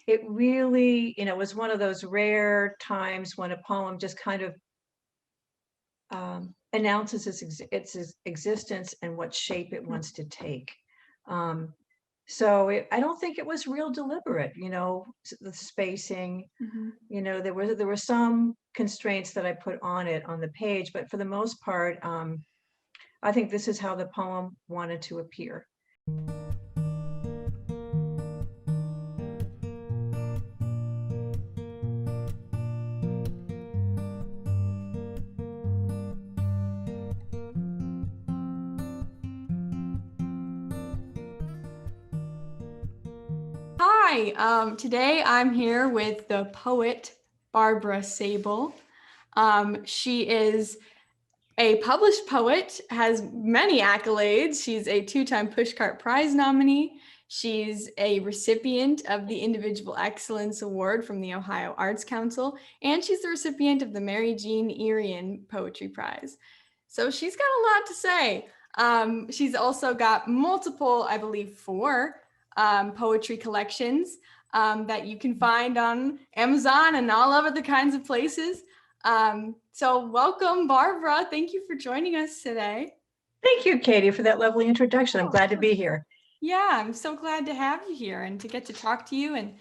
it really, was one of those rare times when a poem just kind of announces its existence and what shape it wants to take. Um, I don't think it was real deliberate, the spacing. Mhm. There were some constraints that I put on it on the page, but for the most part, I think this is how the poem wanted to appear. Hi, today I'm here with the poet Barbara Sabol. She is a published poet, has many accolades. She's a two-time Pushcart Prize nominee. She's a recipient of the Individual Excellence Award from the Ohio Arts Council, and she's the recipient of the Mary Jean Irian Poetry Prize. So she's got a lot to say. She's also got multiple, I believe, four poetry collections that you can find on Amazon and all over the kinds of places. So welcome, Barbara. Thank you for joining us today. Thank you, Katie, for that lovely introduction. I'm glad to be here. Yeah, I'm so glad to have you here and to get to talk to you. And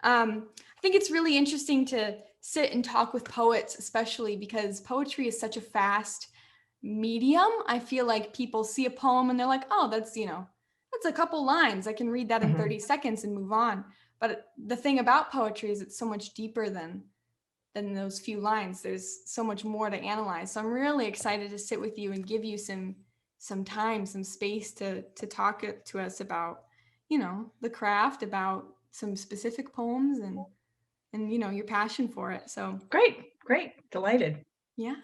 I think it's really interesting to sit and talk with poets, especially because poetry is such a fast medium. I feel like people see a poem and they're like, oh, that's a couple lines. I can read that in 30 seconds and move on. But the thing about poetry is it's so much deeper than those few lines. There's so much more to analyze. So I'm really excited to sit with you and give you some time, some space to talk to us about, the craft, about some specific poems and your passion for it. So Great, delighted. yeah.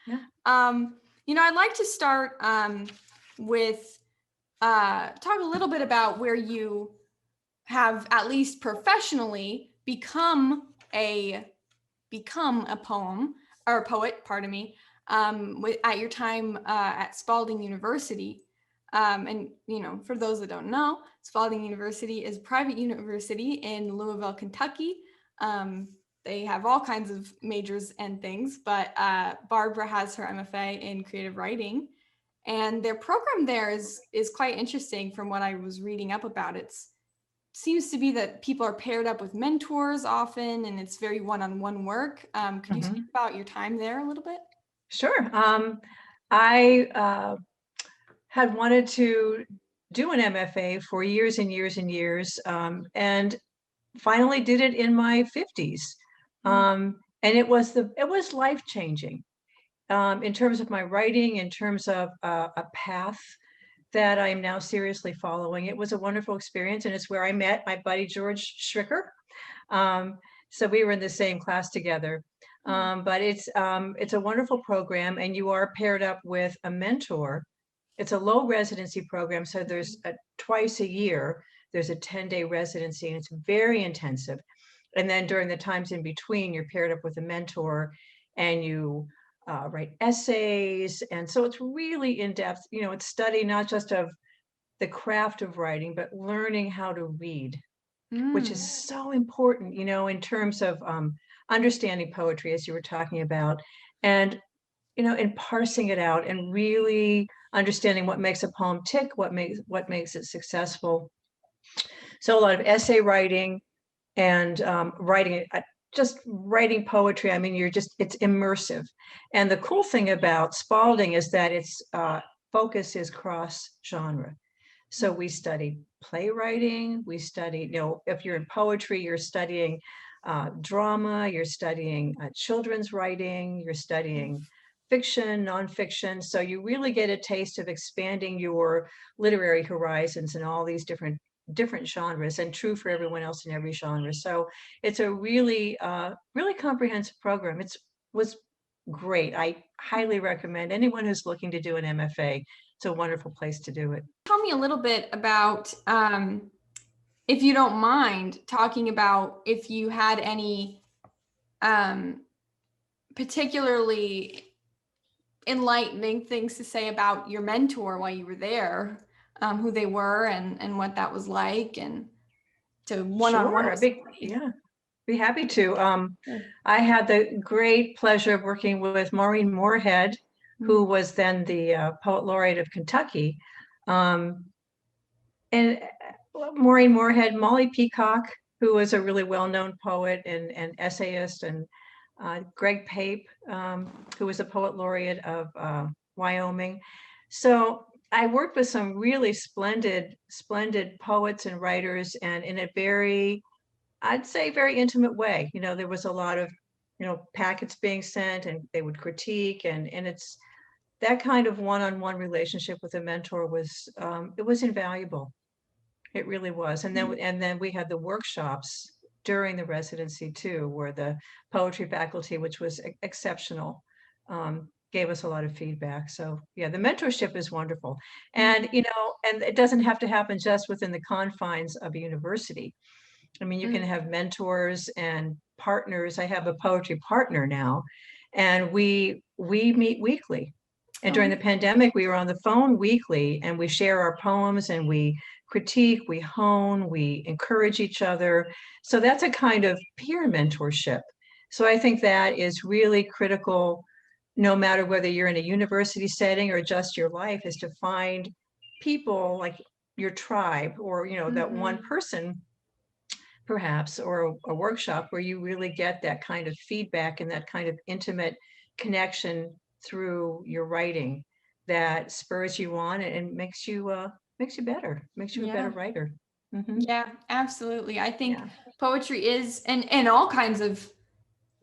Yeah. I'd like to start with talk a little bit about where you have, at least professionally, become a poem or a poet, pardon me, at your time at Spalding University. And, for those that don't know, Spalding University is a private university in Louisville, Kentucky. They have all kinds of majors and things, but Barbara has her MFA in creative writing. And their program there is quite interesting from what I was reading up about. It's seems to be that people are paired up with mentors often, and it's very one-on-one work. Could you speak about your time there a little bit? Sure. I had wanted to do an MFA for years and years and years, and finally did it in my 50s. And it was life-changing in terms of my writing, in terms of a path that I'm now seriously following. It was a wonderful experience, and it's where I met my buddy George Schricker. So we were in the same class together. But it's a wonderful program, and you are paired up with a mentor. It's a low residency program, so there's twice a year, there's a 10-day residency, and it's very intensive. And then during the times in between, you're paired up with a mentor, and you write essays. And so it's really in-depth, it's study not just of the craft of writing, but learning how to read, which is so important, in terms of understanding poetry, as you were talking about, and, in parsing it out and really understanding what makes a poem tick, what makes it successful. So a lot of essay writing and just writing poetry. I mean, it's immersive. And the cool thing about Spalding is that its focus is cross-genre. So we study playwriting, we study, if you're in poetry, you're studying drama, you're studying children's writing, you're studying fiction, nonfiction. So you really get a taste of expanding your literary horizons in all these different genres, and true for everyone else in every genre. So it's a really comprehensive program. Was great. I highly recommend anyone who's looking to do an MFA. It's a wonderful place to do it. Tell me a little bit about, if you don't mind, talking about if you had any particularly enlightening things to say about your mentor while you were there, who they were and what that was like. And to one-on-one. Sure, be happy to. I had the great pleasure of working with Maureen Moorhead, who was then the Poet Laureate of Kentucky. And Maureen Moorhead, Molly Peacock, who was a really well-known poet and essayist, and Greg Pape, who was a Poet Laureate of Wyoming. So I worked with some really splendid poets and writers, and in a very, I'd say, very intimate way. There was a lot of, packets being sent, and they would critique, and it's that kind of one-on-one relationship with a mentor was, it was invaluable. It really was. And then we had the workshops during the residency too, where the poetry faculty, which was exceptional, gave us a lot of feedback. So yeah, the mentorship is wonderful. And, and it doesn't have to happen just within the confines of a university. I mean, you can have mentors and partners. I have a poetry partner now, and we meet weekly. And during the pandemic, we were on the phone weekly, and we share our poems, and we critique, we hone, we encourage each other. So that's a kind of peer mentorship. So I think that is really critical, no matter whether you're in a university setting or just your life, is to find people like your tribe, or, that one person perhaps, or a workshop where you really get that kind of feedback and that kind of intimate connection through your writing that spurs you on and makes you better, makes you a better writer. Yeah, absolutely. I think poetry is, and all kinds of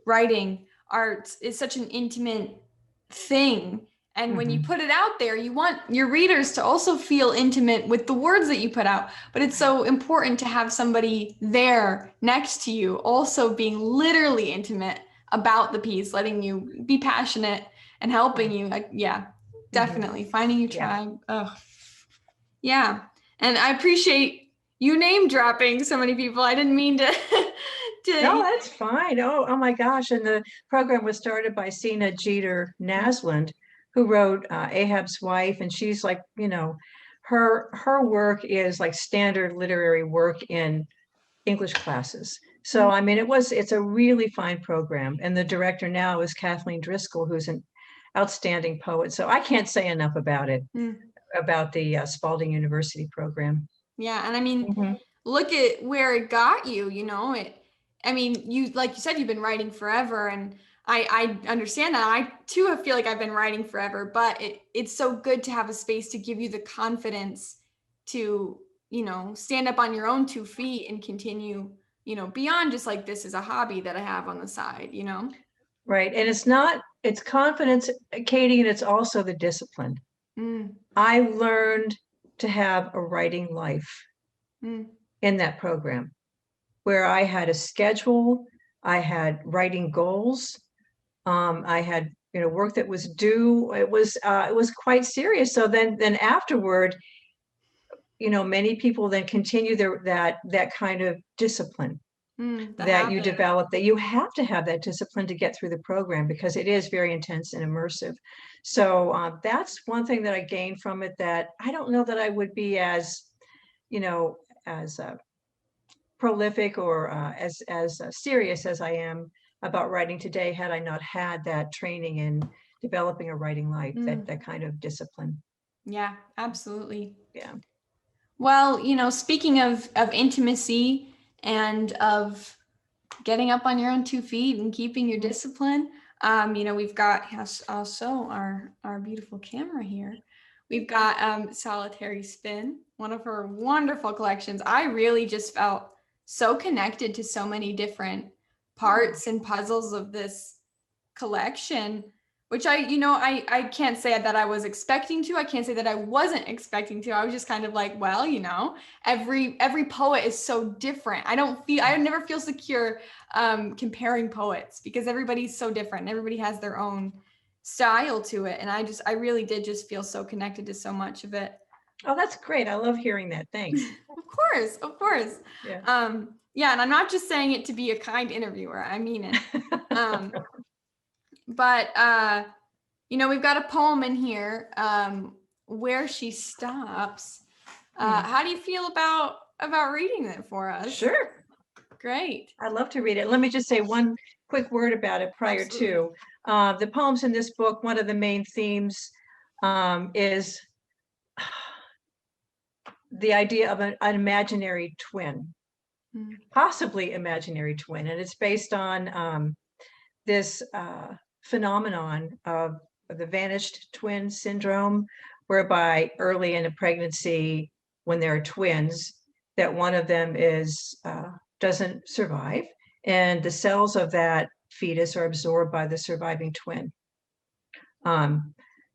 writing, art is such an intimate thing. And when you put it out there, you want your readers to also feel intimate with the words that you put out. But it's so important to have somebody there next to you also being literally intimate about the piece, letting you be passionate and helping you. Like, definitely finding your tribe. Oh, yeah. And I appreciate you name dropping so many people. I didn't mean to. No, that's fine. Oh my gosh. And the program was started by Sina Jeter Naslund, who wrote Ahab's Wife. And she's like, her work is like standard literary work in English classes. So, I mean, it's a really fine program. And the director now is Kathleen Driscoll, who's an outstanding poet. So I can't say enough about it, about the Spalding University program. Yeah. And I mean, look at where it got you, I mean, like you said, you've been writing forever, and I understand that. I too feel like I've been writing forever, but it's so good to have a space to give you the confidence to, stand up on your own 2 feet and continue, beyond just like, this is a hobby that I have on the side, Right. And it's confidence, Katy, and it's also the discipline. I learned to have a writing life in that program, where I had a schedule, I had writing goals, I had work that was due. It was quite serious. So then afterward, many people then continue that kind of discipline that you develop, that you have to have that discipline to get through the program, because it is very intense and immersive. So that's one thing that I gained from it, that I don't know that I would be as prolific or as serious as I am about writing today, had I not had that training in developing a writing life, that kind of discipline. Yeah, absolutely. Yeah. Well, speaking of intimacy and of getting up on your own 2 feet and keeping your discipline, we've got also our beautiful camera here. We've got Solitary Spin, one of her wonderful collections. I really just felt so connected to so many different parts and puzzles of this collection, which I can't say that I was expecting to. I can't say that I wasn't expecting to. I was just kind of like, well, every poet is so different. I never feel secure comparing poets, because everybody's so different and everybody has their own style to it. And I really did just feel so connected to so much of it. Oh, that's great. I love hearing that. Thanks. Of course. Yeah. Yeah. And I'm not just saying it to be a kind interviewer. I mean it. But, we've got a poem in here, Where She Stops. How do you feel about about reading it for us? Sure. Great. I'd love to read it. Let me just say one quick word about it prior to. The poems in this book, one of the main themes is the idea of an imaginary twin, possibly imaginary twin. And it's based on this phenomenon of the vanished twin syndrome, whereby early in a pregnancy, when there are twins, that one of them doesn't survive, and the cells of that fetus are absorbed by the surviving twin.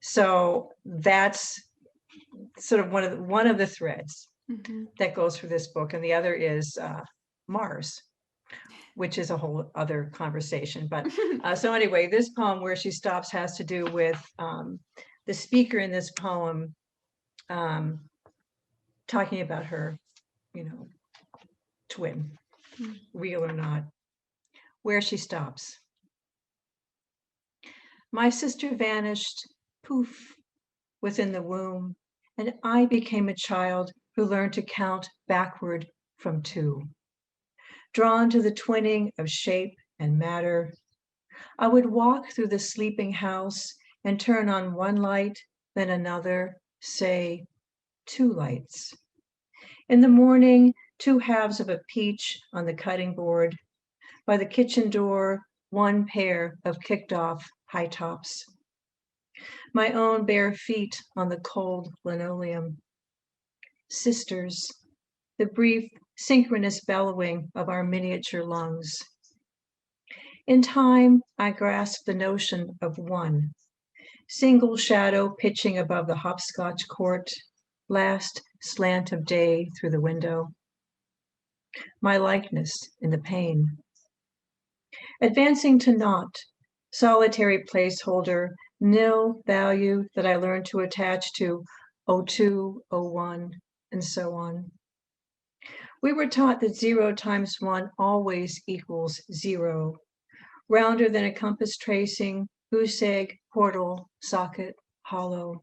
So that's sort of one of the threads that goes through this book, and the other is Mars, which is a whole other conversation. But so anyway, this poem, Where She Stops, has to do with the speaker in this poem talking about her, twin, real or not. Where She Stops. My sister vanished, poof, within the womb, and I became a child who learned to count backward from 2. Drawn to the twinning of shape and matter, I would walk through the sleeping house and turn on one light, then another, say, 2 lights. In the morning, 2 halves of a peach on the cutting board. By the kitchen door, 1 pair of kicked off high tops. My own bare feet on the cold linoleum. Sisters, the brief synchronous bellowing of our miniature lungs. In time, I grasped the notion of 1, single shadow pitching above the hopscotch court, last slant of day through the window. My likeness in the pain. Advancing to naught, solitary placeholder, nil value that I learned to attach to 02, 01, and so on. We were taught that 0 times 1 always equals 0, rounder than a compass tracing, goose egg, portal, socket, hollow.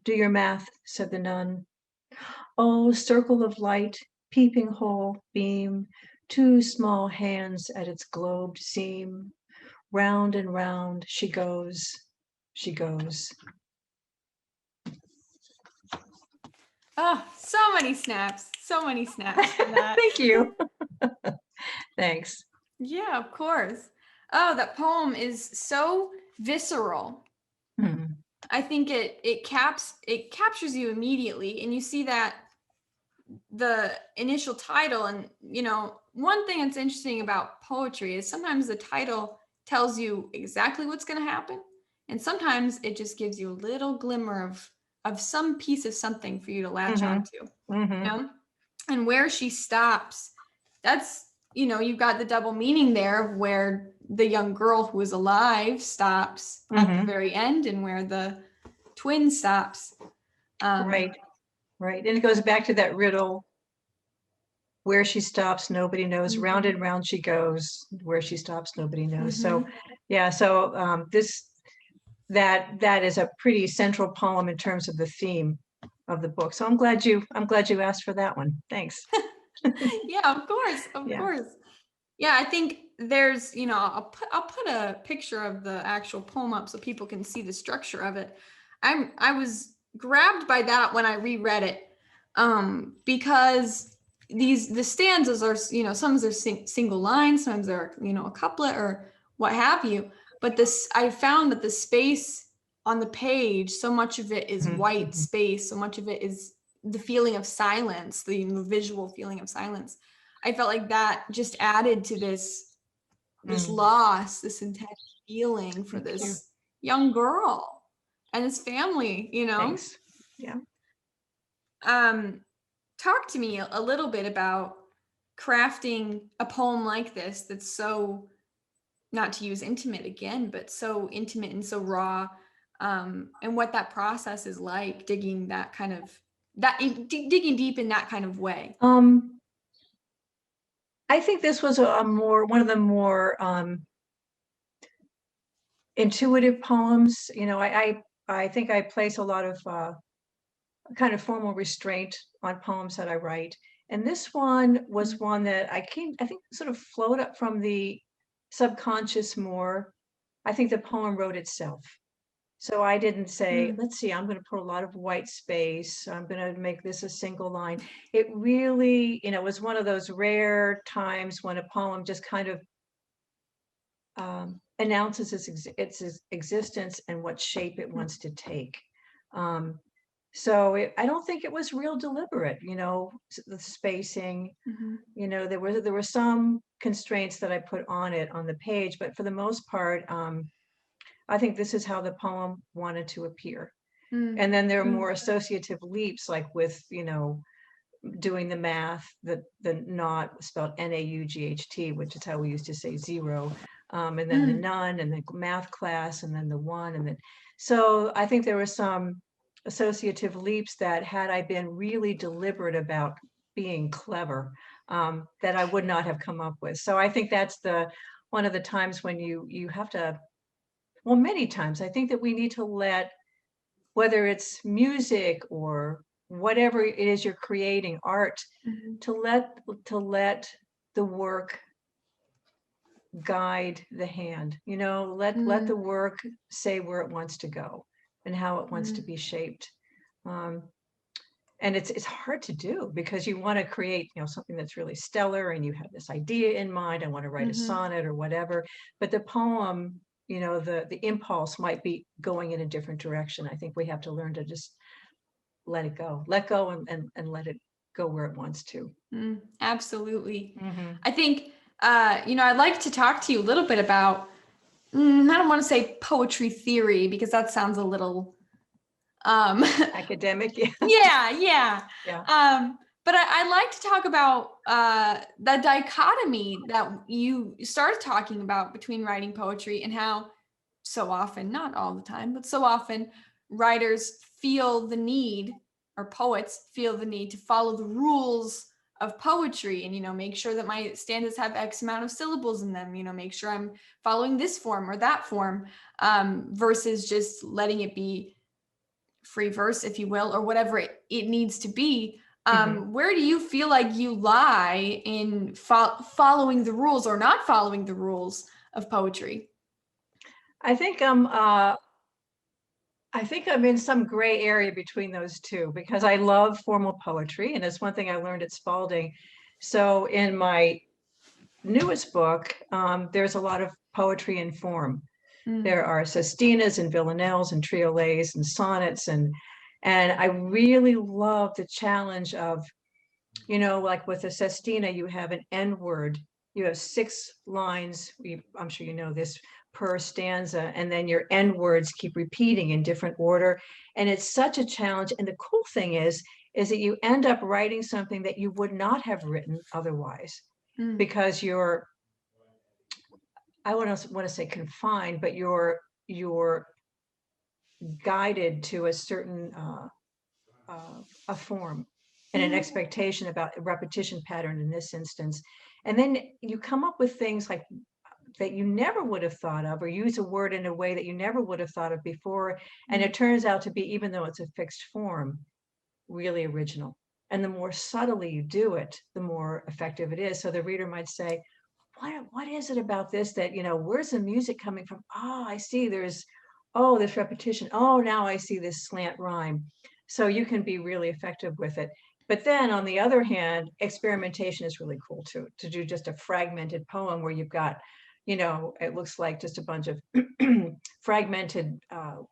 Do your math, said the nun. Oh, circle of light, peeping hole, beam, 2 small hands at its globed seam. Round and round she goes, she goes. Oh, so many snaps for that. Thank you. Thanks. Yeah, of course. Oh, that poem is so visceral. I think it captures you immediately, and you see that the initial title, and one thing that's interesting about poetry is sometimes the title tells you exactly what's going to happen, and sometimes it just gives you a little glimmer of some piece of something for you to latch onto. And Where She Stops, that's you've got the double meaning there of where the young girl who is alive stops at the very end, and where the twin stops. Right. And it goes back to that riddle. Where she stops, nobody knows. Round and round she goes. Where she stops, nobody knows. So, yeah. So that is a pretty central poem in terms of the theme of the book. So I'm glad you asked for that one. Thanks. Yeah, of course. Yeah, I think there's, I'll put a picture of the actual poem up so people can see the structure of it. I was grabbed by that when I reread it, because the stanzas are, sometimes they're single lines, sometimes they're, a couplet or what have you. But I found that the space on the page, so much of it is white space, so much of it is the feeling of silence, the visual feeling of silence. I felt like that just added to this loss, this intense feeling for this young girl and his family, Thanks. Yeah. Talk to me a little bit about crafting a poem like this that's so, not to use intimate again, but so intimate and so raw, and what that process is like, digging deep in that kind of way. I think this was one of the more intuitive poems. I think I place a lot of kind of formal restraint on poems that I write, And this one was one that I think sort of flowed up from the subconscious more. I think the poem wrote itself. So I didn't say, let's see, I'm going to put a lot of white space. I'm going to make this a single line. It really, was one of those rare times when a poem just kind of announces its existence and what shape it wants to take. So I don't think it was real deliberate, the spacing. There were some constraints that I put on it on the page, but for the most part, I think this is how the poem wanted to appear. And then there are more associative leaps, like with, doing the math, the not spelled N-A-U-G-H-T, which is how we used to say zero, and then the none, and the math class, and then the one, and then, so I think there were some associative leaps that, had I been really deliberate about being clever, that I would not have come up with. So I think that's one of the times when you have to, well, many times, I think that we need to let, whether it's music or whatever it is you're creating, art, to let the work guide the hand. Let the work say where it wants to go and how it wants to be shaped. And it's hard to do, because you want to create, something that's really stellar, and you have this idea in mind. I want to write a sonnet or whatever, but the poem, the impulse might be going in a different direction. I think we have to learn to just let go and let it go where it wants to. Absolutely. I think, I'd like to talk to you a little bit about, I don't want to say poetry theory, because that sounds a little academic. Yeah. But I'd like to talk about the dichotomy that you started talking about between writing poetry, and how so often, not all the time, but so often, writers feel the need, or poets feel the need, to follow the rules of poetry, and make sure that my stanzas have X amount of syllables in them, make sure I'm following this form or that form, versus just letting it be free verse, if you will, or whatever it needs to be. Where do you feel like you lie in following the rules or not following the rules of poetry? I think I'm in some gray area between those two, because I love formal poetry, and it's one thing I learned at Spalding. So in my newest book, there's a lot of poetry in form. There are sestinas and villanelles and triolets and sonnets, and I really love the challenge of, like with a sestina, you have an end word, you have 6 lines, I'm sure you know this, per stanza, and then your end words keep repeating in different order, and it's such a challenge. And the cool thing is that you end up writing something that you would not have written otherwise, because you're, I want to say confined, but you're guided to a certain a form and an expectation about a repetition pattern in this instance. And then you come up with things like that you never would have thought of, or use a word in a way that you never would have thought of before. And it turns out to be, even though it's a fixed form, really original. And the more subtly you do it, the more effective it is. So the reader might say, what is it about this that, where's the music coming from? Oh, I see there's, this repetition. Oh, now I see this slant rhyme. So you can be really effective with it. But then on the other hand, experimentation is really cool too, to do just a fragmented poem where you've got, it looks like just a bunch of fragmented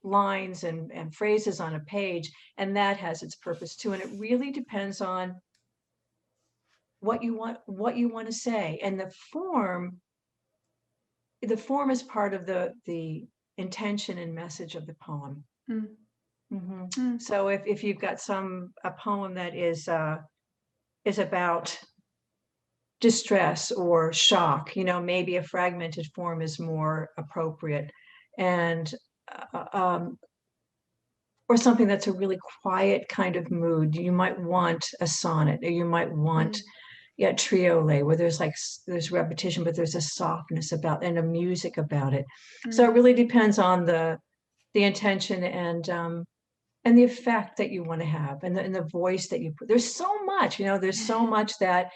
lines and phrases on a page. And that has its purpose too. And it really depends on what you want to say. And the form is part of the intention and message of the poem. So if you've got a poem that is about distress or shock, maybe a fragmented form is more appropriate, and or something that's a really quiet kind of mood, you might want a sonnet, or you might want triolet, where there's repetition, but there's a softness about, and a music about it. So it really depends on the intention and the effect that you want to have, and the voice that you put. There's so much, there's so much that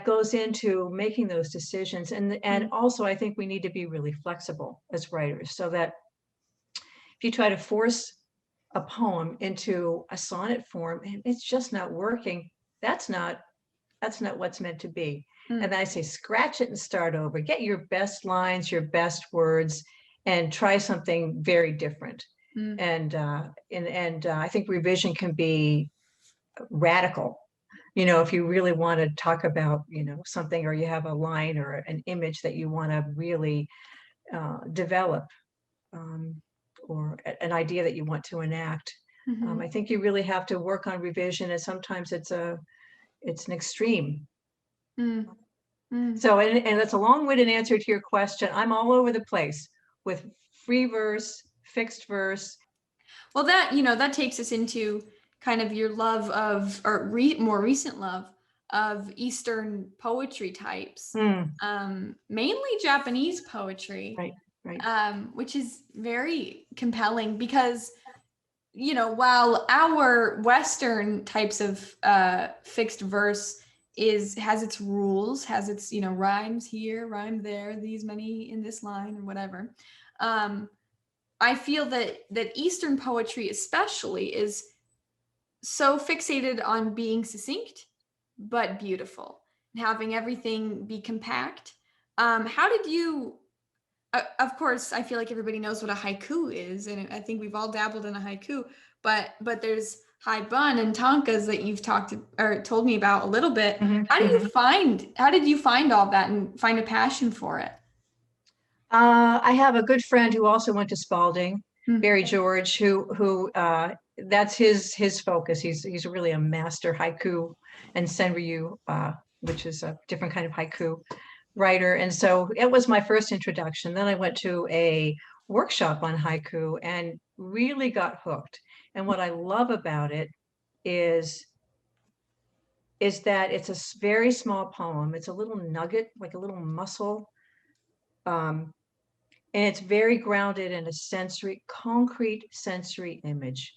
goes into making those decisions. And also, I think we need to be really flexible as writers, so that if you try to force a poem into a sonnet form and it's just not working, that's not what's meant to be. And I say, scratch it and start over. Get your best lines, your best words, and try something very different. And I think revision can be radical. If you really want to talk about, something, or you have a line or an image that you want to really develop, or an idea that you want to enact. I think you really have to work on revision, and sometimes it's an extreme. So, and that's a long-winded answer to your question. I'm all over the place with free verse, fixed verse. Well, that takes us into kind of your love of, or more recent love of Eastern poetry types, mainly Japanese poetry, right. Which is very compelling because, while our Western types of fixed verse has its rules, has its, rhymes here, rhyme there, these many in this line, or whatever. I feel that Eastern poetry especially is so fixated on being succinct, but beautiful, and having everything be compact. How did you, of course, I feel like everybody knows what a haiku is, and I think we've all dabbled in a haiku, but there's haibun and tankas that you've told me about a little bit. How did you find all that and find a passion for it? I have a good friend who also went to Spalding, Barry George, who that's his focus. He's really a master haiku and senryu, which is a different kind of haiku writer. And so it was my first introduction. Then I went to a workshop on haiku and really got hooked. And what I love about it is that it's a very small poem. It's a little nugget, like a little mussel. And it's very grounded in a concrete sensory image.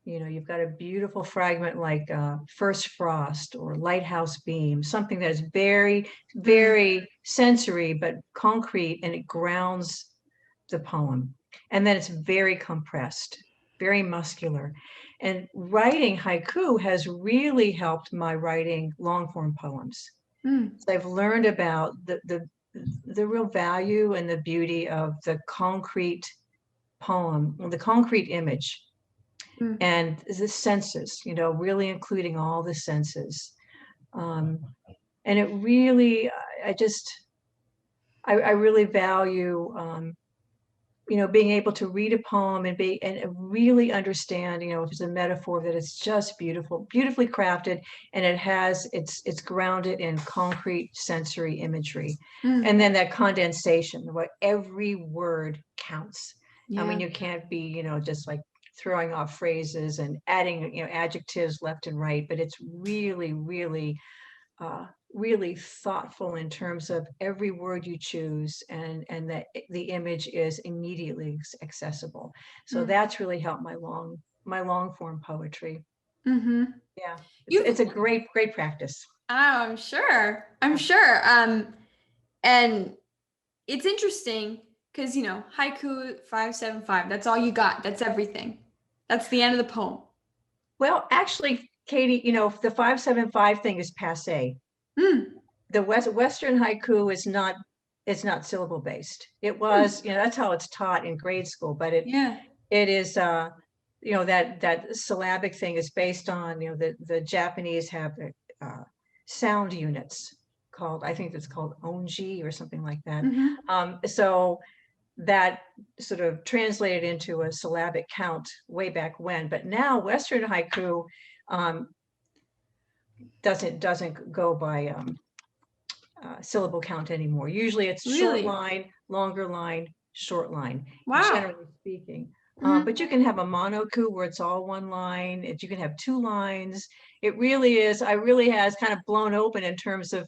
You've got a beautiful fragment like First Frost or Lighthouse Beam, something that is very, very sensory, but concrete, and it grounds the poem. And then it's very compressed, very muscular. And writing haiku has really helped my writing long form poems. So I've learned about the real value and the beauty of the concrete poem, the concrete image, and the senses, really including all the senses. And it really, I really value, being able to read a poem and really understand, if it's a metaphor, that it's just beautifully crafted, and it's grounded in concrete sensory imagery. And then that condensation, what every word counts. I mean, you can't be, just like throwing off phrases and adding, adjectives left and right, but it's really, really, really thoughtful in terms of every word you choose, and that the image is immediately accessible. So that's really helped my long form poetry. Yeah, it's a great practice. Oh, I'm sure. And it's interesting because, haiku 575, that's all you got. That's everything. That's the end of the poem. Well, actually, Katie, the 575 thing is passé. The Western haiku is not, it's not syllable based. It was, that's how it's taught in grade school, but it is, that syllabic thing is based on, the Japanese have sound units called, I think it's called onji or something like that. So that sort of translated into a syllabic count way back when, but now Western haiku doesn't go by syllable count anymore. Usually it's short line, longer line, short line, generally speaking. But you can have a monoku where it's all one line. You can have two lines. It really has kind of blown open in terms of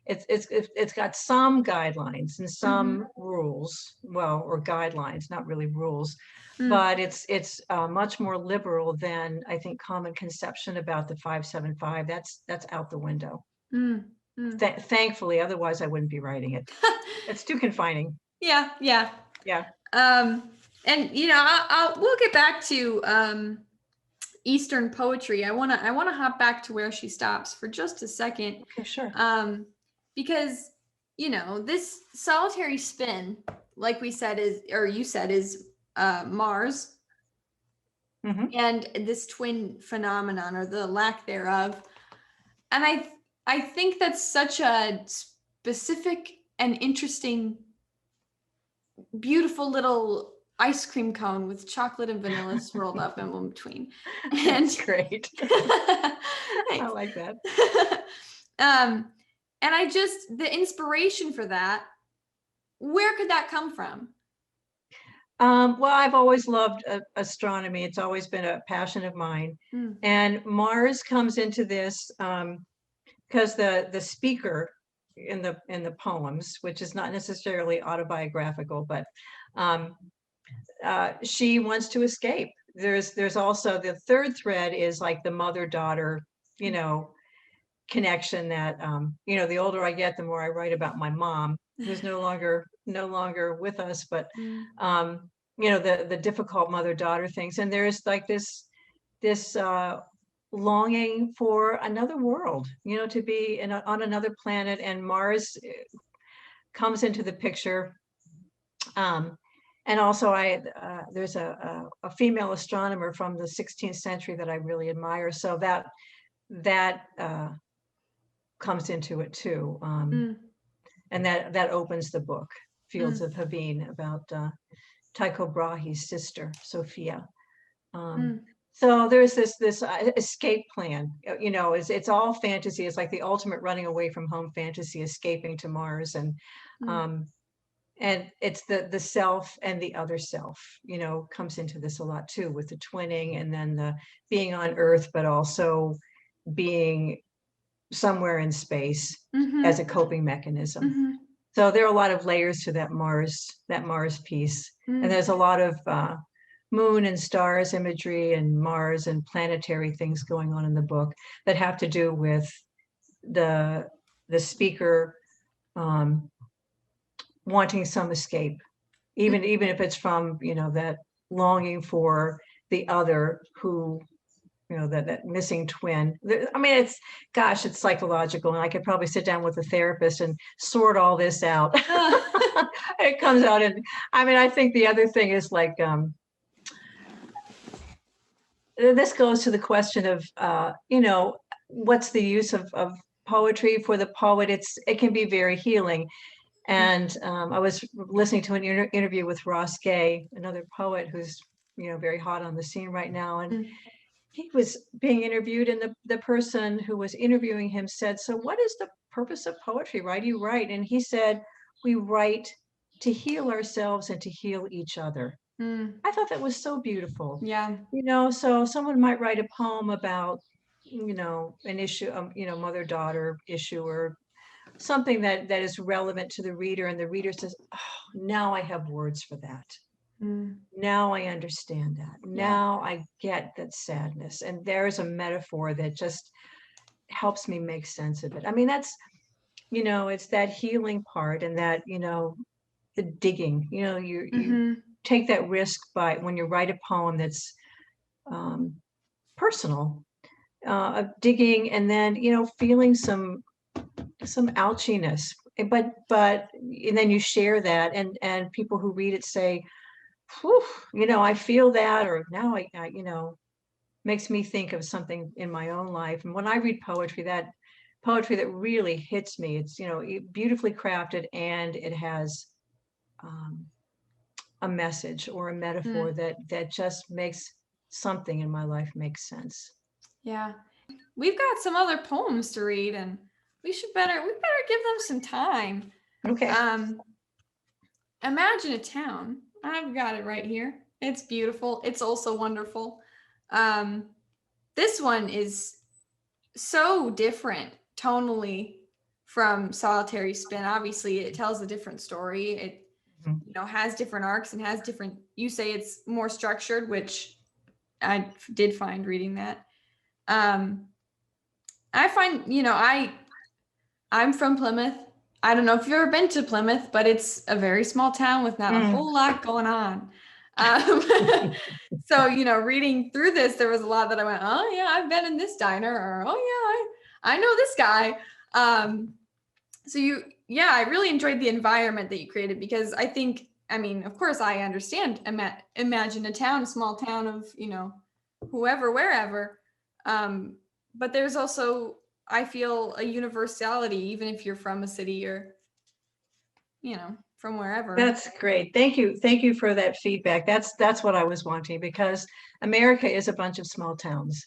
it's got some guidelines and Mm-hmm. some rules, well, or guidelines, not really rules, Mm. but it's much more liberal than I think common conception about the 575. That's out the window. Mm. Mm. Thankfully, otherwise I wouldn't be writing it. It's too confining. Yeah, yeah. Yeah. And you know, we'll get back to Eastern poetry. I wanna hop back to where she stops for just a second, Okay, sure. because you know this solitary spin, like we said, is, or you said, is Mars, Mm-hmm. and this twin phenomenon or the lack thereof. And I think that's such a specific and interesting, beautiful little ice cream cone with chocolate and vanilla swirled up in between. And That's great. I like that. um, and I just, the inspiration for that, where could that come from? Well, I've always loved astronomy. It's always been a passion of mine. Mm. And Mars comes into this because the speaker in the poems, which is not necessarily autobiographical, but um, she wants to escape. There's also the third thread is like the mother-daughter, you know, connection that the older I get, the more I write about my mom, who's no longer with us, but Mm. the difficult mother-daughter things. And there's like this longing for another world, to be on another planet, and Mars comes into the picture. And also there's a female astronomer from the 16th century that I really admire. So that comes into it too. And that opens the book, Fields of Haveen, about Tycho Brahe's sister, Sophia. So there's this escape plan, it's all fantasy. It's like the ultimate running away from home fantasy, escaping to Mars. And it's the self and the other self, comes into this a lot too, with the twinning, and then the being on Earth, but also being somewhere in space as a coping mechanism. So there are a lot of layers to that Mars piece. And there's a lot of moon and stars imagery and Mars and planetary things going on in the book that have to do with the speaker wanting some escape, even if it's from that longing for the other, who that missing twin. I mean, it's psychological, and I could probably sit down with a therapist and sort all this out. It comes out. And I mean, I think the other thing is like this goes to the question of what's the use of poetry for the poet. It can be very healing. And I was listening to an interview with Ross Gay, another poet who's very hot on the scene right now, and he was being interviewed, and the person who was interviewing him said, "So what is the purpose of poetry? Why do you write?" And he said, "We write to heal ourselves and to heal each other." I thought that was so beautiful. Yeah. So someone might write a poem about an issue, mother-daughter issue, or something that is relevant to the reader, and the reader says, "Oh, now I have words for that. Now I understand that. Now I get that sadness." And there's a metaphor that just helps me make sense of it. I mean, that's it's that healing part, and that the digging. You take that risk by when you write a poem that's personal, of digging, and then feeling some ouchiness, but and then you share that, and people who read it say, "Whew, I feel that," or now I makes me think of something in my own life. And when I read poetry that really hits me, it's beautifully crafted, and it has a message or a metaphor that just makes something in my life make sense. Yeah. We've got some other poems to read, and we better give them some time. Okay. Imagine a town. I've got it right here. It's beautiful. It's also wonderful. This one is so different tonally from Solitary Spin. Obviously, it tells a different story. It Mhm. has different arcs and has different. You say it's more structured, which I did find reading that. I find I'm from Plymouth. I don't know if you've ever been to Plymouth, but it's a very small town with not a whole lot going on. Um, so, reading through this, there was a lot that I went, oh yeah, I've been in this diner, or oh yeah, I know this guy. I really enjoyed the environment that you created, because of course I understand, imagine a small town of, whoever, wherever. But there's also, I feel, a universality, even if you're from a city or, from wherever. That's great. Thank you. Thank you for that feedback. That's what I was wanting, because America is a bunch of small towns,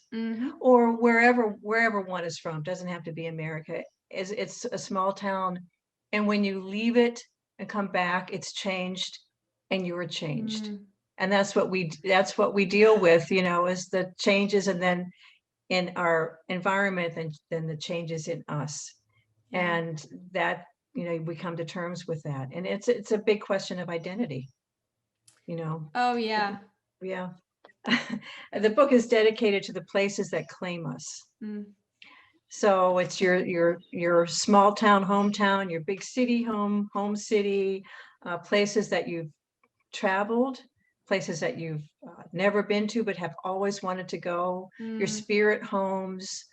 or wherever one is from. Doesn't have to be America. It's a small town, and when you leave it and come back, it's changed, and you're changed. And that's what we deal with, is the changes, and then in our environment, and then the changes in us. And that, we come to terms with that. And it's a big question of identity, Oh yeah. Yeah. The book is dedicated to the places that claim us. So it's your small town hometown, your big city home city, places that you've traveled, places that you've never been to but have always wanted to go, your spirit homes,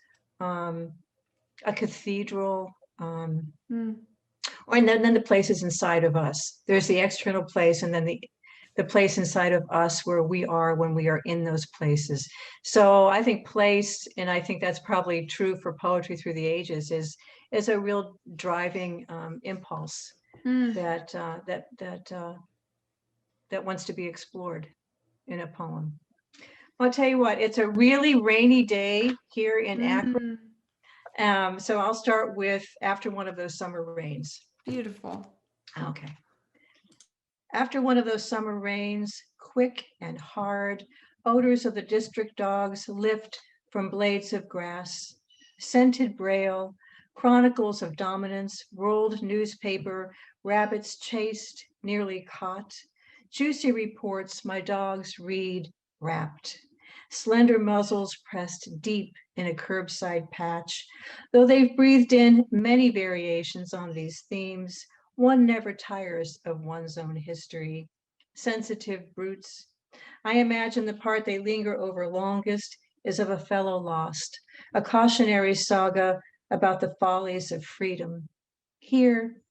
a cathedral, and then the places inside of us. There's the external place, and then the place inside of us where we are when we are in those places. So I think place, and I think that's probably true for poetry through the ages, is a real driving impulse that wants to be explored in a poem. I'll tell you what, it's a really rainy day here in Akron. So I'll start with After One of Those Summer Rains. Beautiful. Okay. After one of those summer rains, quick and hard, odors of the district dogs lift from blades of grass, scented braille, chronicles of dominance, rolled newspaper, rabbits chased, nearly caught, juicy reports my dogs read, wrapped, slender muzzles pressed deep in a curbside patch. Though they've breathed in many variations on these themes, one never tires of one's own history. Sensitive brutes. I imagine the part they linger over longest is of a fellow lost, a cautionary saga about the follies of freedom. Here,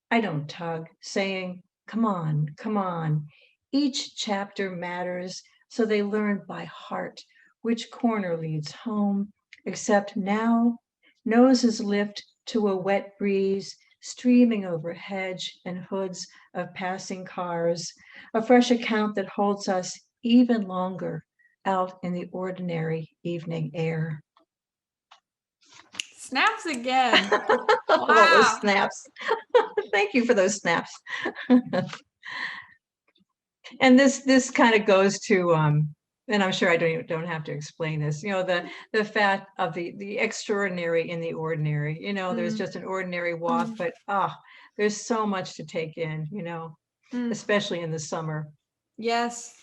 I don't tug, saying, come on, come on. Each chapter matters, so they learn by heart which corner leads home, except now, noses lift to a wet breeze, streaming over hedge and hoods of passing cars, a fresh account that holds us even longer out in the ordinary evening air. Snaps again. Wow. Those snaps. Thank you for those snaps. And this kind of goes to and I'm sure I don't have to explain this, the fact of the extraordinary in the ordinary. There's just an ordinary walk, but there's so much to take in, especially in the summer. Yes.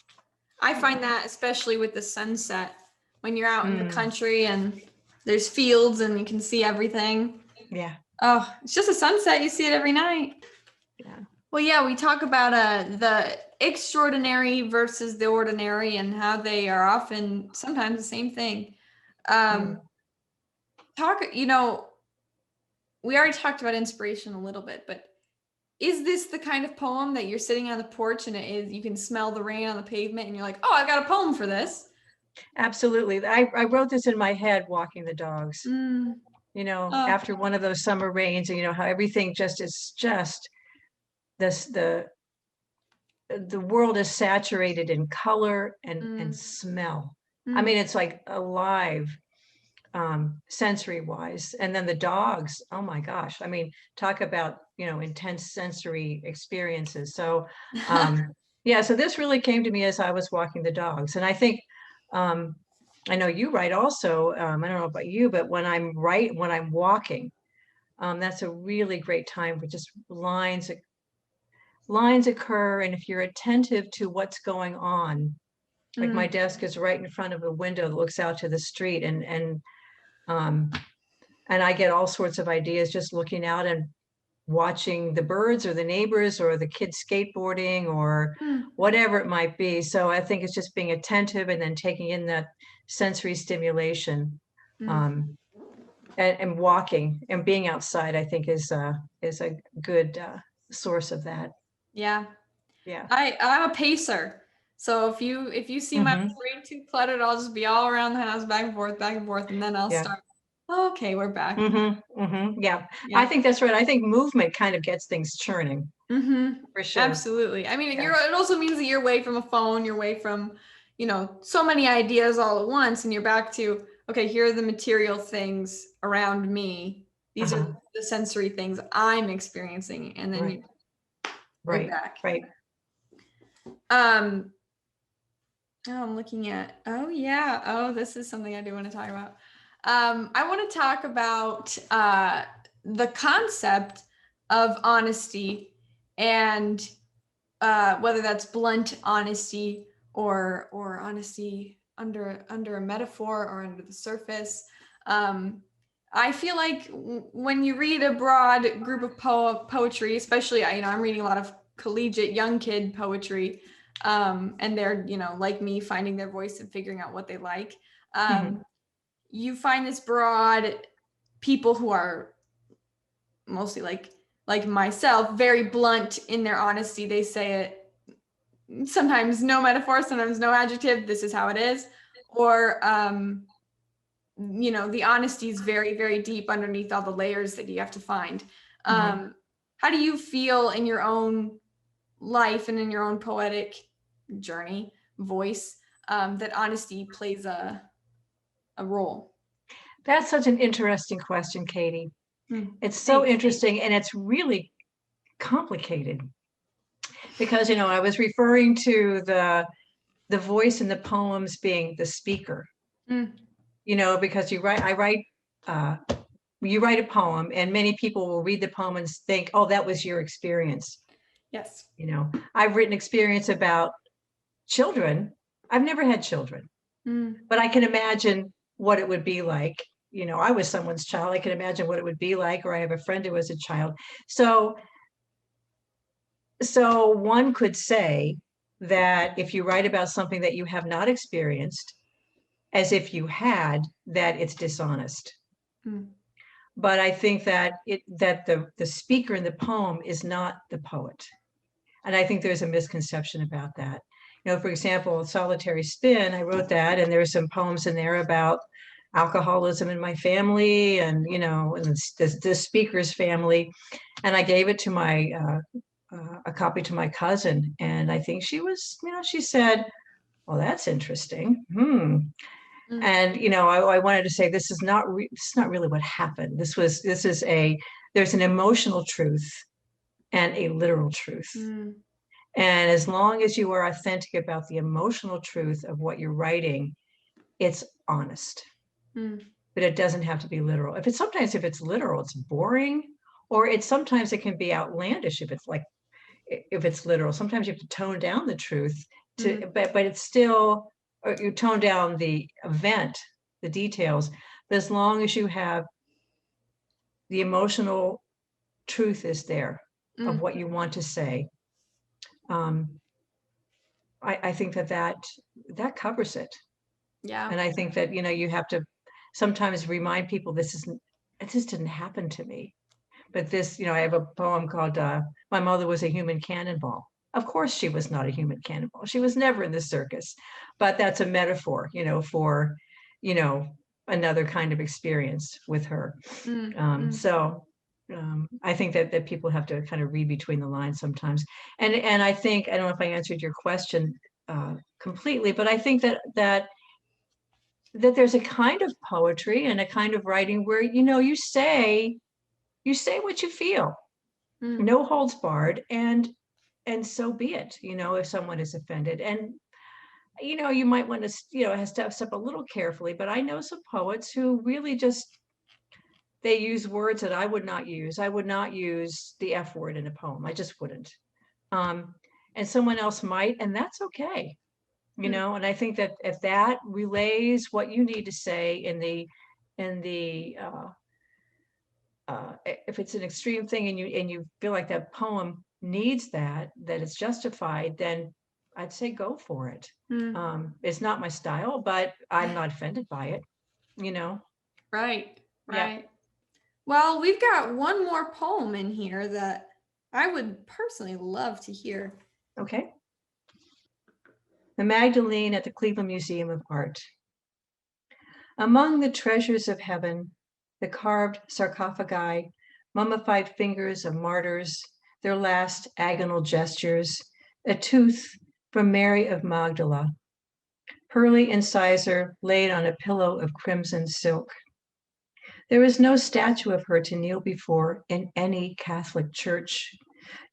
I find that especially with the sunset, when you're out in the country and there's fields and you can see everything. Yeah. Oh, it's just a sunset. You see it every night. Yeah. Well, yeah, we talk about the extraordinary versus the ordinary and how they are often sometimes the same thing. We already talked about inspiration a little bit, but is this the kind of poem that you're sitting on the porch and you can smell the rain on the pavement and you're like, oh, I got a poem for this? Absolutely. I wrote this in my head walking the dogs, after one of those summer rains, and how everything is this, the world is saturated in color and smell. I mean, it's like alive, sensory wise. And then the dogs, oh my gosh. I mean, talk about, intense sensory experiences. So, so this really came to me as I was walking the dogs. And I think, I know you write also, I don't know about you, but when I'm walking, That's a really great time where just lines occur, and if you're attentive to what's going on, like my desk is right in front of a window that looks out to the street, um, and I get all sorts of ideas just looking out and watching the birds or the neighbors or the kids skateboarding or whatever it might be. So I think it's just being attentive and then taking in that sensory stimulation, and walking and being outside, I think is a good source of that. Yeah. Yeah. I'm a pacer. So if you see my brain too cluttered, I'll just be all around the house, back and forth, and then I'll Yeah. start. Okay, we're back. Yeah. Yeah. I think that's right. I think movement kind of gets things churning. For sure. Absolutely. I mean, and Yeah. it also means that you're away from a phone, you're away from, so many ideas all at once, and you're back to, okay, here are the material things around me. These are the sensory things I'm experiencing, and then you're back. Right. I'm looking at, this is something I do want to talk about. I want to talk about the concept of honesty, and whether that's blunt honesty or honesty under a metaphor or under the surface. I feel like when you read a broad group of poetry, especially, I'm reading a lot of collegiate young kid poetry, and they're, like me, finding their voice and figuring out what they like. You find this broad people who are mostly like myself, very blunt in their honesty. They say it sometimes no metaphor, sometimes no adjective. This is how it is. Or, the honesty is very, very deep underneath all the layers that you have to find. How do you feel in your own life and in your own poetic journey, voice, that honesty plays a role? That's such an interesting question, Katie. It's so interesting, and it's really complicated because, I was referring to the voice in the poems being the speaker, because you write a poem, and many people will read the poem and think, oh, that was your experience. Yes. I've written experience about children. I've never had children, but I can imagine what it would be like. I was someone's child. I can imagine what it would be like, or I have a friend who was a child. So one could say that if you write about something that you have not experienced, as if you had, that it's dishonest. But I think that the speaker in the poem is not the poet. And I think there's a misconception about that. For example, Solitary Spin, I wrote that, and there's some poems in there about alcoholism in my family, and and the speaker's family, and I gave it to a copy to my cousin, and I think she was, she said, well, that's interesting. And I wanted to say, this is not really what happened. There's an emotional truth and a literal truth. And as long as you are authentic about the emotional truth of what you're writing, it's honest. But it doesn't have to be literal. If it's literal, it's boring, or sometimes it can be outlandish if it's literal. Sometimes you have to tone down the truth but it's still, or you tone down the event, the details. But as long as you have the emotional truth is there of what you want to say, I think that covers it. Yeah. And I think that, you have to sometimes remind people this didn't happen to me. But this, I have a poem called My Mother Was a Human Cannonball. Of course, she was not a human cannonball. She was never in the circus. But that's a metaphor, for, another kind of experience with her. So I think that people have to kind of read between the lines sometimes. And I think, I don't know if I answered your question completely, but I think that there's a kind of poetry and a kind of writing where, you say what you feel, no holds barred, and so be it, if someone is offended. And, you might want to, have step a little carefully, but I know some poets who really just they use words that I would not use. I would not use the F word in a poem. I just wouldn't. And someone else might, and that's okay. And I think that if that relays what you need to say if it's an extreme thing and you feel like that poem needs that it's justified, then I'd say go for it. It's not my style, but I'm not offended by it, Right. Yeah. Well, we've got one more poem in here that I would personally love to hear. Okay. The Magdalene at the Cleveland Museum of Art. Among the treasures of heaven, the carved sarcophagi, mummified fingers of martyrs, their last agonal gestures, a tooth from Mary of Magdala, pearly incisor laid on a pillow of crimson silk. There is no statue of her to kneel before in any Catholic church,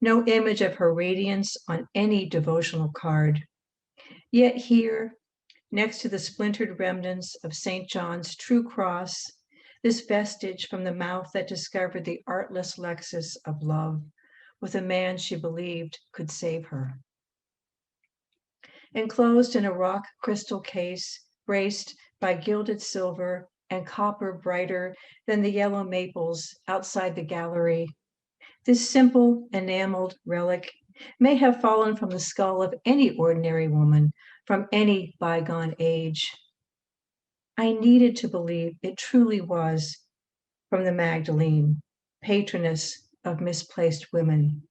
no image of her radiance on any devotional card. Yet here, next to the splintered remnants of St. John's true cross, this vestige from the mouth that discovered the artless Lexus of love with a man she believed could save her. Enclosed in a rock crystal case, braced by gilded silver and copper brighter than the yellow maples outside the gallery, this simple enameled relic may have fallen from the skull of any ordinary woman from any bygone age. I needed to believe it truly was from the Magdalene, patroness of misplaced women,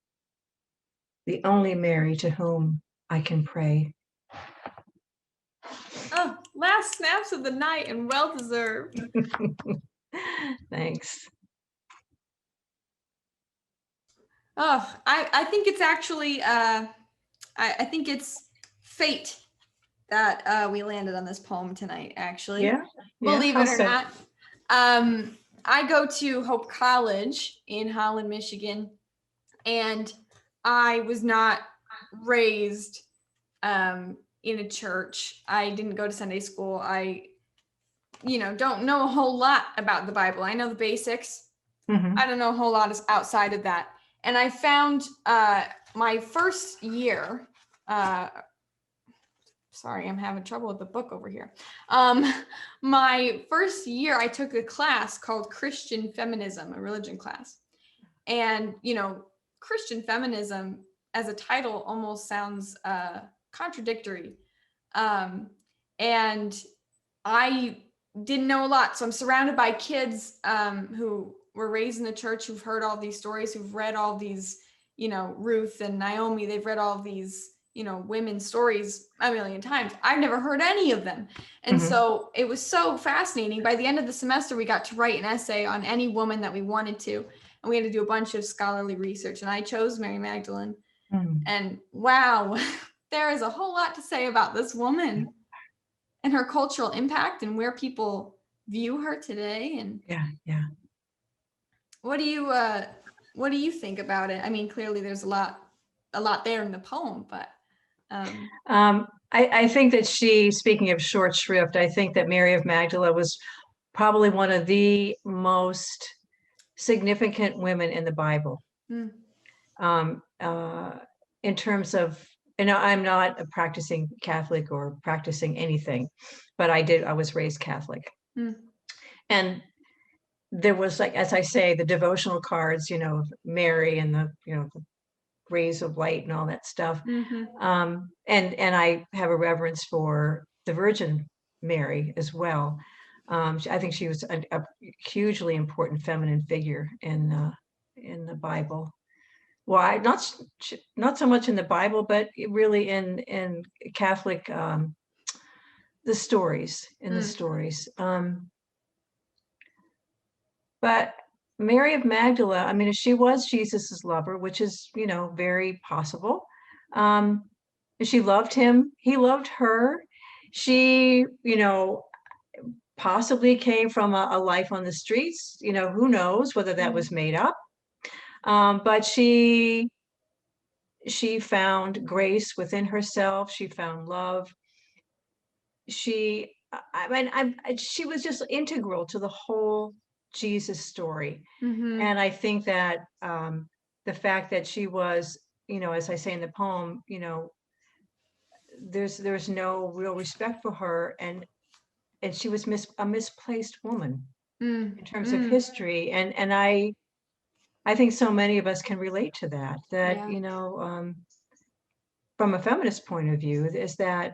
the only Mary to whom I can pray. Oh, last snaps of the night and well deserved. Thanks. Oh, I think it's actually I think it's fate that we landed on this poem tonight, actually. Yeah. Believe it or So? not. I go to Hope College in Holland, Michigan, and I was not raised in a church. I didn't go to Sunday school. I don't know a whole lot about the Bible. I know the basics. Mm-hmm. I don't know a whole lot outside of that. And I found my first year, sorry, I'm having trouble with the book over here. My first year, I took a class called Christian Feminism, a religion class. And, Christian feminism as a title almost sounds contradictory. And I didn't know a lot. So I'm surrounded by kids who were raised in the church, who've heard all these stories, who've read all these, Ruth and Naomi, they've read all these, women's stories a million times. I've never heard any of them. And so it was so fascinating. By the end of the semester, we got to write an essay on any woman that we wanted to. And we had to do a bunch of scholarly research. And I chose Mary Magdalene. And wow, there is a whole lot to say about this woman and her cultural impact and where people view her today. And yeah. What do you think about it? I mean, clearly there's a lot there in the poem, but I think that speaking of short shrift, I think that Mary of Magdala was probably one of the most significant women in the Bible. In terms of, I'm not a practicing Catholic or practicing anything, but I was raised Catholic. And there was, like, as I say, the devotional cards, Mary and the rays of light and all that stuff. And I have a reverence for the Virgin Mary as well. I think she was a hugely important feminine figure in the Bible. Well, not so much in the Bible, but really in Catholic, the stories. But Mary of Magdala, I mean, she was Jesus's lover, which is, very possible. She loved him. He loved her. She, possibly came from a life on the streets. Who knows whether that was made up. But she found grace within herself. She found love. She was just integral to the whole Jesus story. Mm-hmm. And I think that the fact that she was, as I say in the poem, there's no real respect for her, and she was a misplaced woman in terms of Mm-hmm. history, and I think so many of us can relate to that. Yeah. From a feminist point of view, is that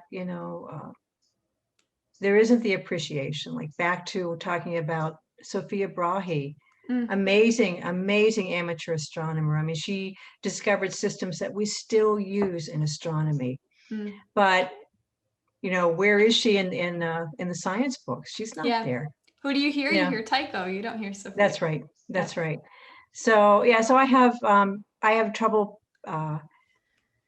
there isn't the appreciation. Like back to talking about Sophia Brahe, Mm. amazing amateur astronomer. I mean, she discovered systems that we still use in astronomy. Mm. But where is she in the science books? She's not Yeah. there. Who do you hear? You Yeah, hear Tycho. You don't hear Sophia. that's right. That's right. So yeah, so I have trouble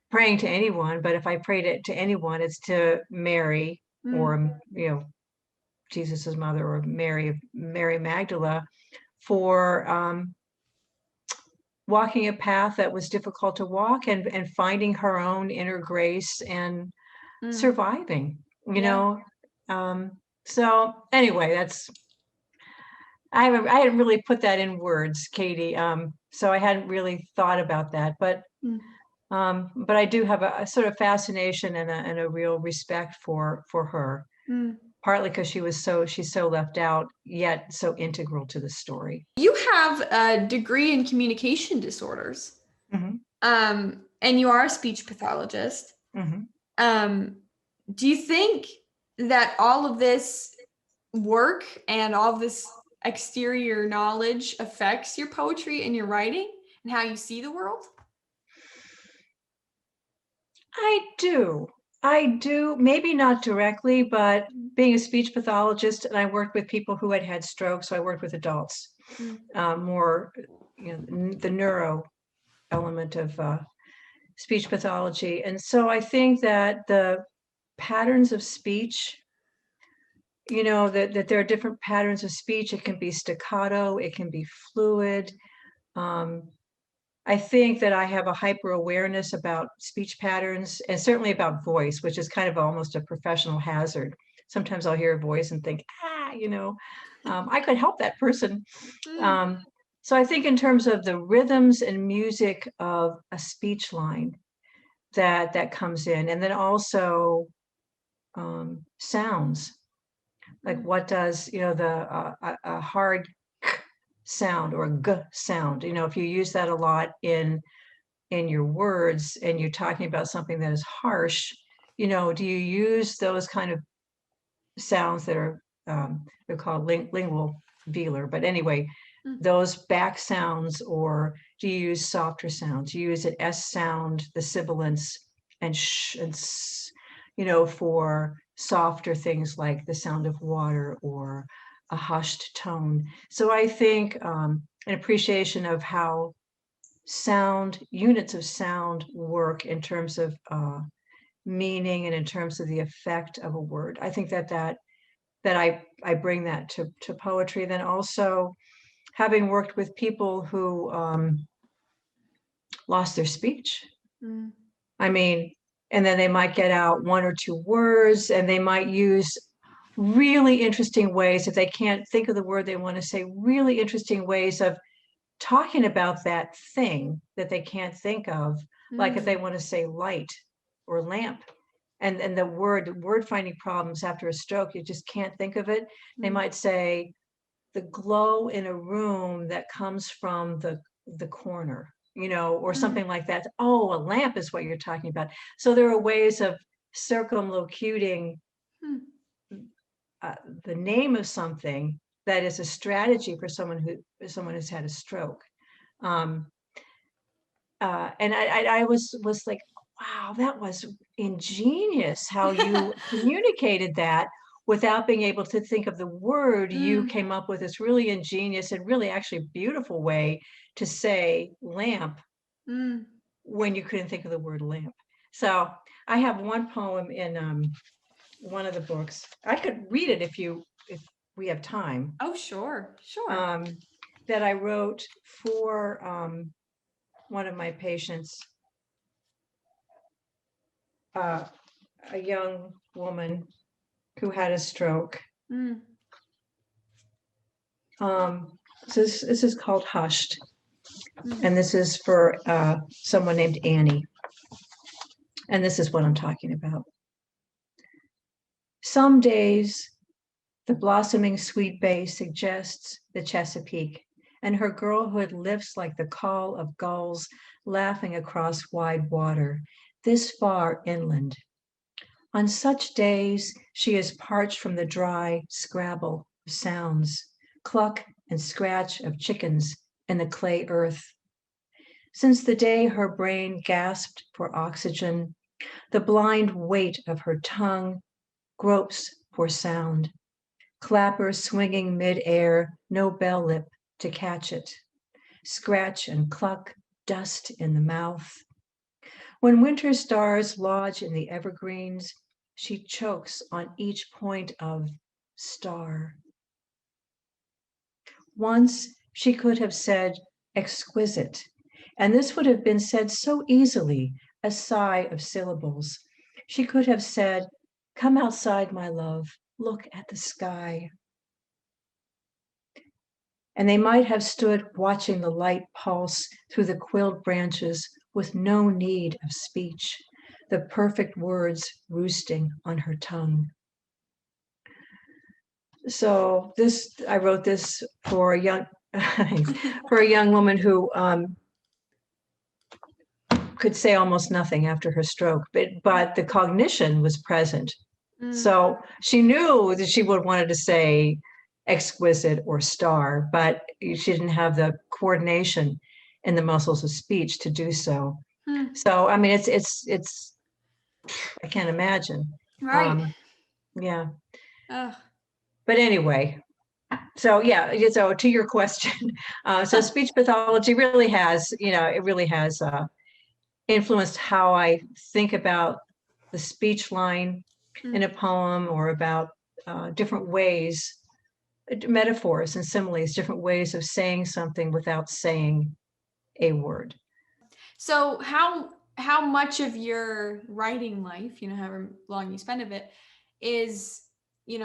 praying to anyone, but if I pray to anyone, it's to Mary or Jesus's mother, or Mary Magdala, for walking a path that was difficult to walk, and finding her own inner grace and Mm. surviving. Yeah. So anyway, I hadn't really put that in words, Katy. So I hadn't really thought about that, but I do have a sort of fascination and a real respect for her, Mm. partly because she's so left out, yet so integral to the story. You have a degree in communication disorders, Mm-hmm. and you are a speech pathologist. Mm-hmm. Do you think that all of this work and all of this exterior knowledge affects your poetry and your writing and how you see the world? I do, maybe not directly, but being a speech pathologist, and I worked with people who had strokes, so I worked with adults, more, the neuro element of speech pathology. And so I think that the patterns of speech, that there are different patterns of speech. It can be staccato, it can be fluid. I think that I have a hyper awareness about speech patterns, and certainly about voice, which is kind of almost a professional hazard. Sometimes I'll hear a voice and think, I could help that person. So I think in terms of the rhythms and music of a speech line that comes in, and then also sounds, like what does a hard k sound or a g sound, if you use that a lot in your words, and you're talking about something that is harsh, do you use those kind of sounds that are they're called lingual velar, but anyway, those back sounds, or do you use softer sounds? You use an S sound, the sibilants, and sh and s, for softer things like the sound of water or a hushed tone. So I think an appreciation of how units of sound work in terms of meaning, and in terms of the effect of a word. I think that I bring that to poetry. Then also, having worked with people who lost their speech. I mean, and then they might get out one or two words, and they might use really interesting ways, if they can't think of the word they want to say, really interesting ways of talking about that thing that they can't think of. Like if they want to say light or lamp, and the word finding problems after a stroke, you just can't think of it. They might say the glow in a room that comes from the corner, or something like that. Oh, a lamp is what you're talking about. So there are ways of circumlocuting the name of something that is a strategy for someone who's had a stroke. And I was like, wow, that was ingenious how you communicated that without being able to think of the word. You came up with this really ingenious and really actually beautiful way to say lamp when you couldn't think of the word lamp. So I have one poem in one of the books. I could read it if we have time. Oh, sure. That I wrote for one of my patients, a young woman who had a stroke. This is called Hushed, Mm. and this is for someone named Annie. And this is what I'm talking about. Some days, the blossoming sweet bay suggests the Chesapeake, and her girlhood lifts like the call of gulls laughing across wide water, this far inland. On such days, she is parched from the dry scrabble of sounds, cluck and scratch of chickens in the clay earth. Since the day her brain gasped for oxygen, the blind weight of her tongue gropes for sound, clappers swinging mid-air, no bell lip to catch it, scratch and cluck, dust in the mouth. When winter stars lodge in the evergreens, she chokes on each point of star. Once she could have said exquisite, and this would have been said so easily, a sigh of syllables. She could have said, come outside, my love, look at the sky. And they might have stood watching the light pulse through the quilled branches with no need of speech, the perfect words roosting on her tongue. So I wrote this for a young, for a young woman who could say almost nothing after her stroke, but the cognition was present. Mm. So she knew that she would wanted to say exquisite or star, but she didn't have the coordination in the muscles of speech to do so. Mm. So I mean, it's I can't imagine. Right. Yeah. Ugh. But anyway, so yeah, so to your question, so speech pathology really has, it really has influenced how I think about the speech line in a poem, or about different ways, metaphors and similes, different ways of saying something without saying a word. So how much of your writing life, however long you spend of it, is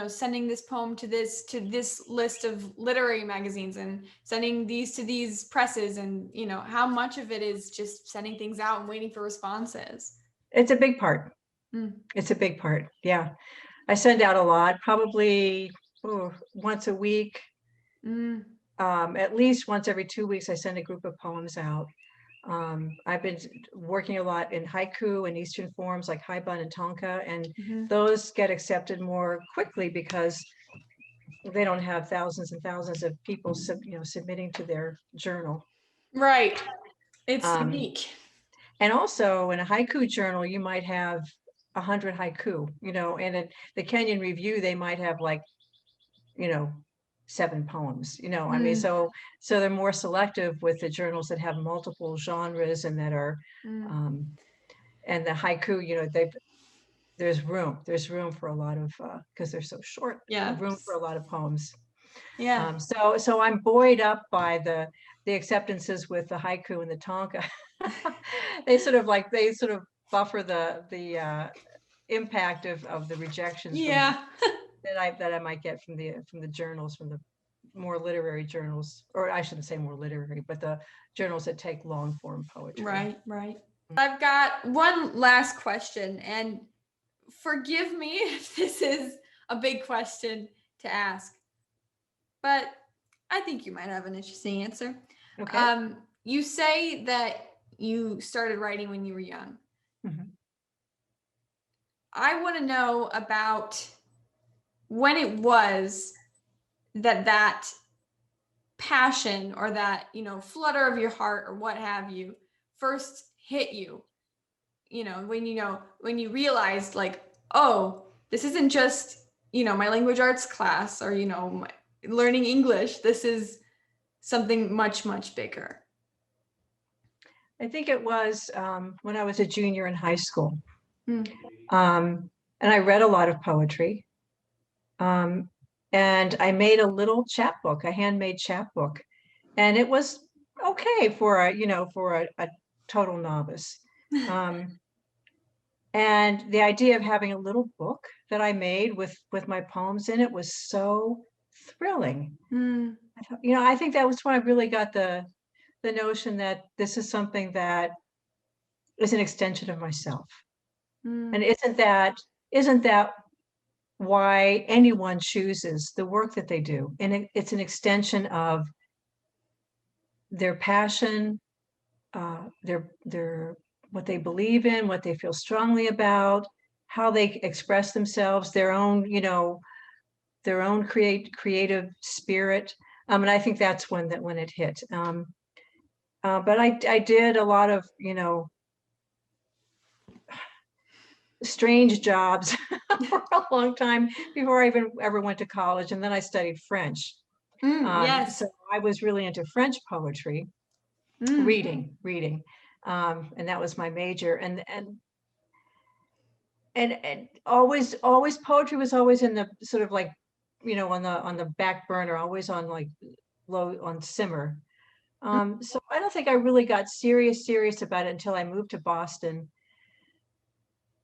sending this poem to this list of literary magazines and sending these to these presses, and how much of it is just sending things out and waiting for responses? It's a big part. Mm. It's a big part. Yeah. I send out a lot, probably once a week. Mm. At least once every 2 weeks, I send a group of poems out. I've been working a lot in haiku and Eastern forms like haibun and tonka, and those get accepted more quickly because they don't have thousands and thousands of people submitting to their journal. Right. It's unique. And also in a haiku journal, you might have 100 haiku, and in the Kenyan Review, they might have like, 7 poems, I mean, so they're more selective with the journals that have multiple genres and that are, and the haiku, there's room for a lot of, because they're so short, room for a lot of poems. Yeah. So I'm buoyed up by the acceptances with the haiku and the tonka. They sort of buffer the impact of the rejections Yeah. that I might get from the journals, from the more literary journals, or I shouldn't say more literary, but the journals that take long form poetry. Right. I've got one last question, and forgive me if this is a big question to ask, but I think you might have an interesting answer. Okay. You say that you started writing when you were young. Mhm. I want to know about when it was that passion, or that flutter of your heart, or what have you, first hit you. When you realized, like, oh, this isn't just my language arts class, or learning English. This is something much, much bigger. I think it was when I was a junior in high school. Mm. And I read a lot of poetry. And I made a little chapbook, a handmade chapbook, and it was okay for a total novice. And the idea of having a little book that I made with my poems in it was so thrilling. Mm, I think that was when I really got the notion that this is something that is an extension of myself. And mm, isn't that why anyone chooses the work that they do? And it's an extension of their passion, their what they believe in, what they feel strongly about, how they express themselves, their own creative spirit. And I think that's when it hit. But I did a lot of, strange jobs for a long time before I even ever went to college. And then I studied French. yes. So I was really into French poetry, Mm, reading. And that was my major. And always poetry was always in the sort of like, on the back burner, always on like low on simmer. mm, So I don't think I really got serious about it until I moved to Boston.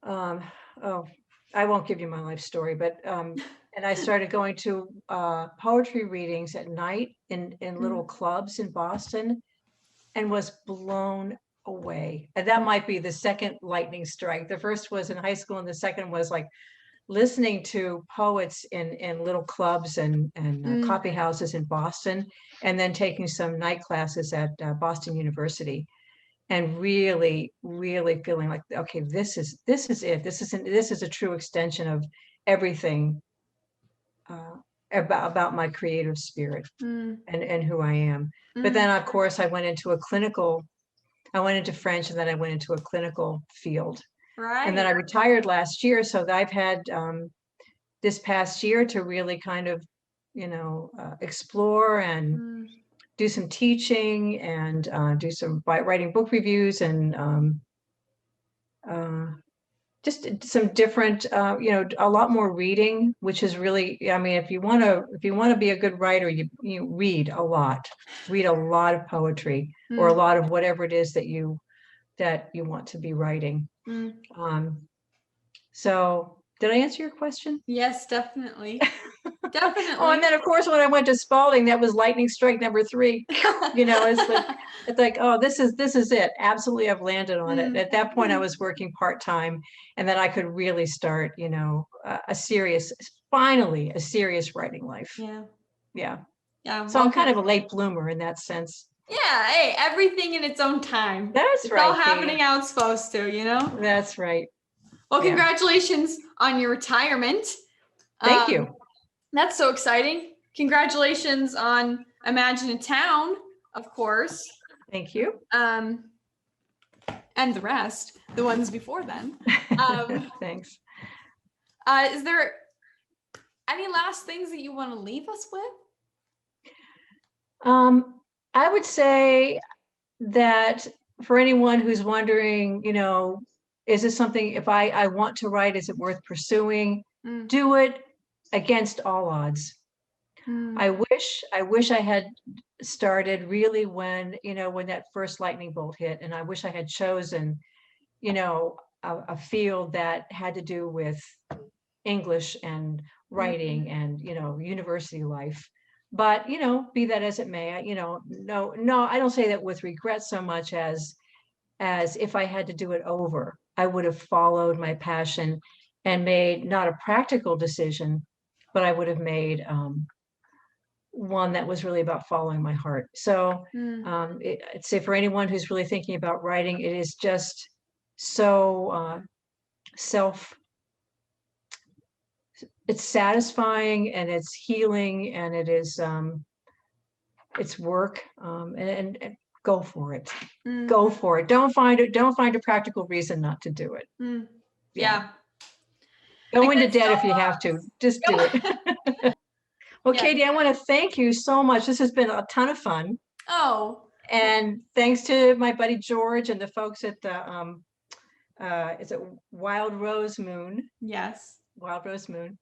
Um, oh, I won't give you my life story, but and I started going to poetry readings at night in little mm, clubs in Boston, and was blown away. And that might be the second lightning strike. The first was in high school, and the second was like listening to poets in little clubs and mm, coffee houses in Boston, and then taking some night classes at Boston University, and really feeling like, okay, this is it. This is a true extension of everything uh, about my creative spirit mm, and who I am. But mm. then, of course, I went into French, and then I went into a clinical field. And then Right. I retired last year. So I've had this past year to really kind of, explore and Mm, do some teaching and do some writing book reviews and uh, just some different, a lot more reading, which is really, I mean, if you want to be a good writer, you read a lot of poetry or a mm, lot of whatever it is that you want to be writing. mm. Um, so did I answer your question? Yes, definitely. Oh, and Definitely. then of course, when I went to Spalding, that was lightning strike number 3. It's like, oh, this is it. Absolutely, I've landed on it. Mm, At that point, I was working part-time, and then I could really start, finally, a serious writing life. yeah. Yeah. Yeah. So I'm kind Welcome. of a late bloomer in that sense. Yeah. Hey, everything in its own time. That's It's all right, Katie. happening how it's supposed to, you know? That's right. Well, Yeah. congratulations on your retirement. Thank Um, you. that's so exciting. Congratulations on Imagine a Town, of course. Thank you. Um, and the rest, the ones before then. Um, Thanks. is there any last things that you want to leave us with? Um, I would say that for anyone who's wondering, is this something, if I want to write, is it worth pursuing? Mm, Do it against all odds. mm, I wish I had started really when that first lightning bolt hit, and I wish I had chosen, a field that had to do with English and mm, writing and, university life. But, be that as it may, no, I don't say that with regret so much as if I had to do it over, I would have followed my passion and made not a practical decision, but I would have made one that was really about following my heart. So mm, I'd say for anyone who's really thinking about writing, it is just so self it's satisfying and it's healing and it's work, and go for it. mm, Go for it. Don't find a practical reason not to do it. mm. Yeah. Yeah. Go into Against debt if you have to. Just do it. all odds. Well, Yeah. Katie, I want to thank you so much. This has been a ton of fun. Oh, And thanks to my buddy George and the folks at the is it yes. Wild Rose Moon.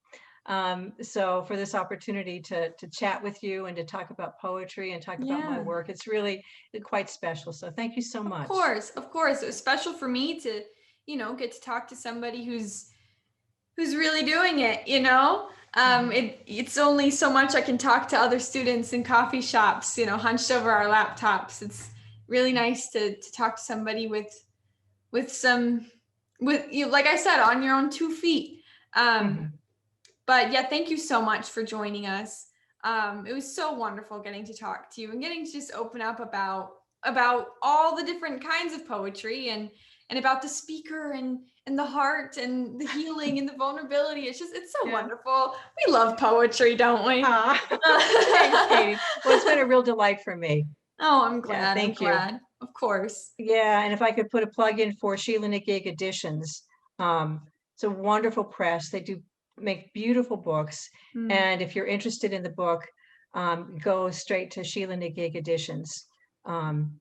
So for this opportunity to chat with you and to talk about poetry and talk about my Yeah. work, it's really quite special. So thank you so Of much. course. Of course. It was special for me to, get to talk to somebody who's really doing it, you know? It's only so much I can talk to other students in coffee shops, hunched over our laptops. It's really nice to talk to somebody with you, like I said, on your own 2 feet. Mhm. But yeah, thank you so much for joining us. It was so wonderful getting to talk to you and getting to just open up about all the different kinds of poetry and about the speaker and the heart and the healing and the vulnerability. It's so Yeah. wonderful. We love poetry, don't we? Thanks, Katie. Well, it's been a real delight for me. Oh, I'm Yeah, glad. I'm thank you. glad. Of course. Yeah, and if I could put a plug in for Sheila Nickgig Editions, it's a wonderful press. They do make beautiful books. Mm. And if you're interested in the book, go straight to Sheila Nickgig Editions to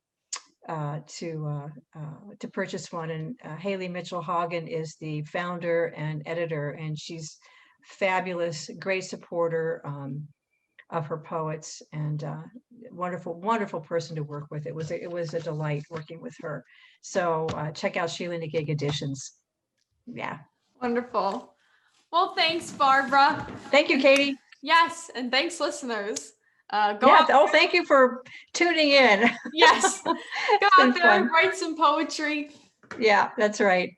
purchase one. And Haley Mitchell Hagen is the founder and editor, and she's fabulous, great supporter of her poets, and wonderful person to work with. It was a delight working with her. So check out Sheila Nickgig Editions. Yeah. Wonderful. Well, thanks, Barbara. Thank you, Katie. Yes, and thanks, listeners. Go Yeah. out there. Oh, thank you for tuning in. Yes. Go out there fun. and write some poetry. Yeah, that's right.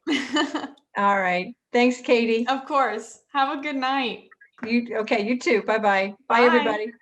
All right. Thanks, Katie. Of course. Have a good night. You too. Bye-bye. Bye, Bye. everybody.